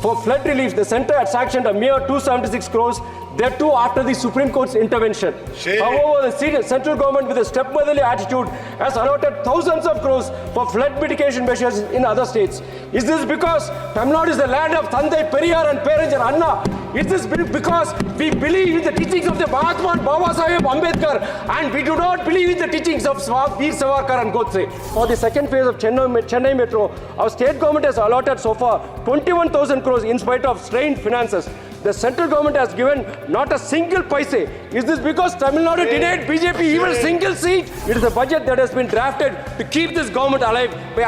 For flood relief, the centre had sanctioned a mere 276 crores, that too after the Supreme Court's intervention. However, the central government with a stepmotherly attitude has allotted thousands of crores for flood mitigation measures in other states. Is this because Tamilnadu is the land of Thandai Periyar and Perenjar Anna? Is this because we believe in the teachings of the Mahatma and Baba Saheb Ambedkar and we do not believe in the teachings of Veer Savarkar and Godse? For the second phase of Chennai Metro, our state government has allotted so far 21,000 crores in spite of strained finances. The central government has given not a single paise. Is this because Tamil Nadu denied BJP even a single seat? It is a budget that has been drafted to keep this government alive by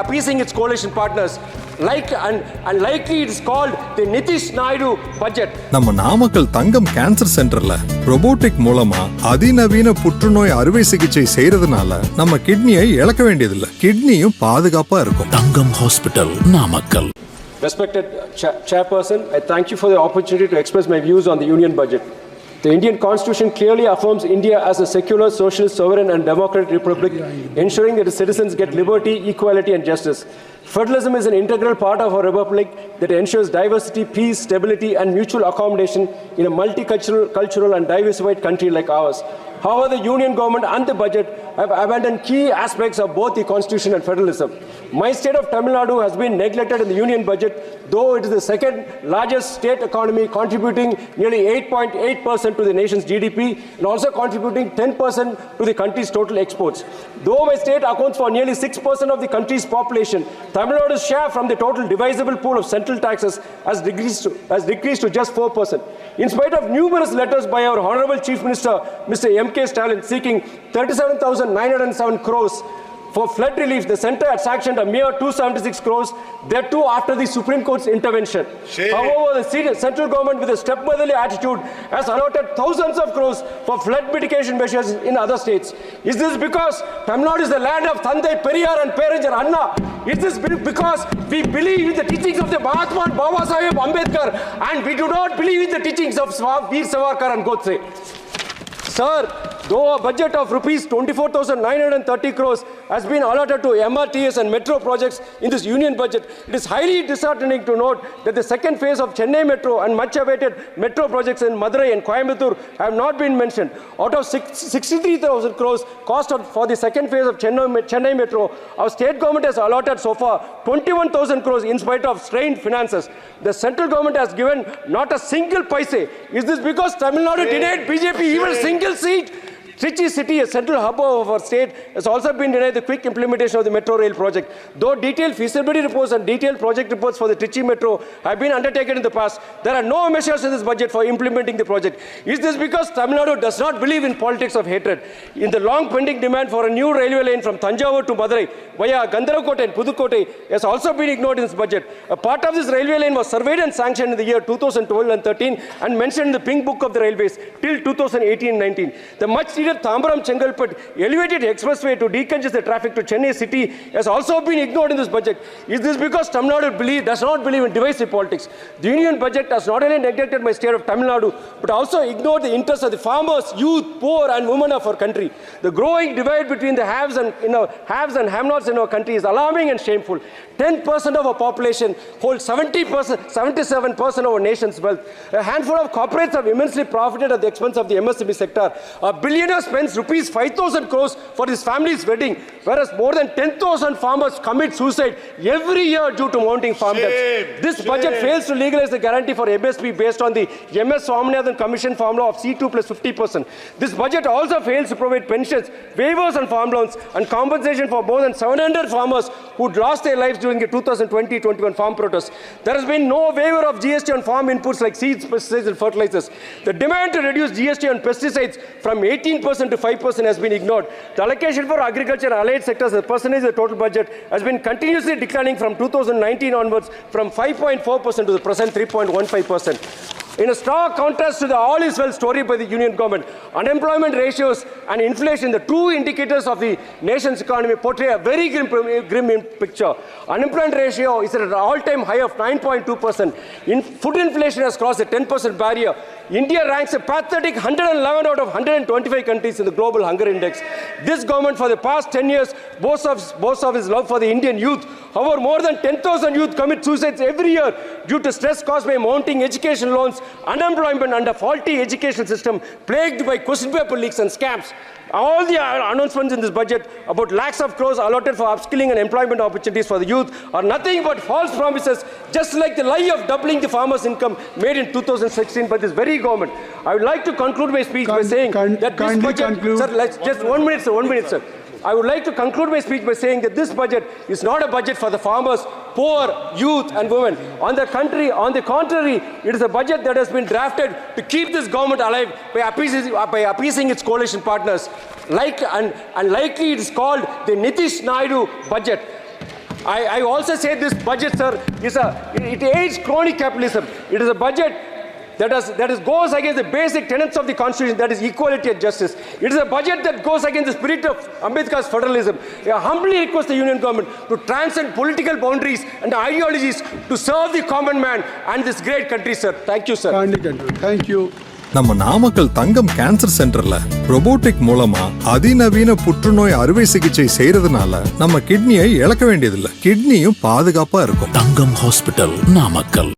appeasing its coalition partners. Likely it is called the Nitish Naidu budget. நம்ம நாமக்கல் தங்கம் cancer சென்டர்ல robotic மூலமா அதிநவீன புற்றுநோய் அறுவை சிகிச்சை செய்யறதுனால நம்ம கிட்னியை இழக்க வேண்டியதில்லை. கிட்னியும் பாதுகாப்பா இருக்கும். Thangam hospital Namakkal. Respected Chairperson, I thank you for the opportunity to express my views on the Union budget. The Indian Constitution clearly affirms India as a secular, socialist, sovereign and democratic republic, ensuring that its citizens get liberty, equality and justice. Federalism is an integral part of our republic that ensures diversity, peace, stability and mutual accommodation in a multicultural and diversified country like ours. However, the Union government and the budget have abandoned key aspects of both the Constitution and Federalism. My state of Tamil Nadu has been neglected in the Union budget, though it is the second largest state economy, contributing nearly 8.8% to the nation's GDP and also contributing 10% to the country's total exports. Though my state accounts for nearly 6% of the country's population, Tamil Nadu's share from the total divisible pool of central taxes has decreased to just 4%. In spite of numerous letters by our Honorable Chief Minister, Mr. M.K. Stalin, seeking 37,907 crores for flood relief, the centre had sanctioned a mere 276 crores, that too after the Supreme Court's intervention. However, the central government with a stepmotherly attitude has allotted thousands of crores for flood mitigation measures in other states. Is this because Tamil Nadu is the land of Thandai Periyar and Perenjar Anna? Is this because we believe in the teachings of the Mahatma and Baba Saheb Ambedkar and we do not believe in the teachings of Veer Savarkar and Godse? Sir, though a budget of rupees 24,930 crores has been allotted to MRTS and metro projects in this union budget, it is highly disheartening to note that the second phase of Chennai Metro and much awaited metro projects in Madurai and Coimbatore have not been mentioned. Out of 63,000 crores cost for the second phase of Chennai Metro, our state government has allotted so far 21,000 crores in spite of strained finances. The central government has given not a single paise. Is this because Tamil Nadu denied BJP even a single seat? Trichy city, a central hub of our state, has also been denied the quick implementation of the metro rail project. Though detailed feasibility reports and detailed project reports for the Trichy metro have been undertaken in the past, there are no measures in this budget for implementing the project. Is this because Tamil Nadu does not believe in politics of hatred? In the long pending demand for a new railway lane from Thanjavur to Madurai via Gandharavkote and Pudukkottai has also been ignored in this budget. A part of this railway lane was surveyed and sanctioned in the year 2012 and 13 and mentioned in the Pink Book of the Railways till 2018-19. The much needed Tambaram Chengalpet elevated expressway to decongest the traffic to Chennai city has also been ignored in this budget. Is this because Tamil Nadu does not believe in divisive politics? The union budget has not only neglected my state of Tamil Nadu, but also ignored the interests of the farmers, youth, poor and women of our country. The growing divide between the haves and have-nots in our country is alarming and shameful. 10% of our population holds 77% of our nation's wealth. A handful of corporates have immensely profited at the expense of the MSME sector. A billionaire spends rupees 5,000 crores for his family's wedding, whereas more than 10,000 farmers commit suicide every year due to mounting farm debts. This budget fails to legalize the guarantee for MSP based on the MS Swaminathan Commission formula of C2 plus 50%. This budget also fails to provide pensions, waivers on farm loans, and compensation for more than 700 farmers who lost their lives during the 2020-21 farm protests. There has been no waiver of GST on farm inputs like seeds, pesticides, and fertilizers. The demand to reduce GST on pesticides from 18% to 5% has been ignored. The allocation for agriculture and allied sectors as a percentage of the total budget has been continuously declining from 2019 onwards from 5.4% to the present 3.15%. In a stark contrast to the all is well story by the union government, unemployment ratios and inflation, the two indicators of the nation's economy, portray a very grim picture. Unemployment ratio is at an all-time high of 9.2%. Food inflation has crossed the 10% barrier. India ranks a pathetic 111 out of 125 countries in the global hunger index. This government for the past 10 years boasts of its love for the Indian youth. However, more than 10,000 youth commit suicides every year due to stress caused by mounting education loans, unemployment and a faulty education system plagued by question paper leaks and scams. All the announcements in this budget about lakhs of crores allotted for upskilling and employment opportunities for the youth are nothing but false promises, just like the lie of doubling the farmers' income made in 2016 by this very government. I would like to conclude my speech by saying that this budget... Sir, just 1 minute, sir. 1 minute, sir. I would like to conclude my speech by saying that this budget is not a budget for the farmers, poor, youth and women. On the contrary, it is a budget that has been drafted to keep this government alive by appeasing its coalition partners. Likely it is called the Nitish Naidu budget. I also say this budget, sir, it aids crony capitalism. It is a budget that goes against the basic tenets of the Constitution, that is equality and justice. It is a budget that goes against the spirit of Ambedkar's federalism. I humbly request the union government to transcend political boundaries and ideologies to serve the common man and this great country, sir. Thank you, sir. Thank you. நம்ம நாமக்கல் தங்கம் cancer சென்டர்ல robotic மூலமா அதிநவீன புற்றுநோய் அறுவை சிகிச்சை செய்யறதுனால நம்ம கிட்னியை இழக்க வேண்டியதில்லை. கிட்னியும் பாதுகாப்பா இருக்கும். தங்கம் ஹாஸ்பிட்டல், நாமக்கல்.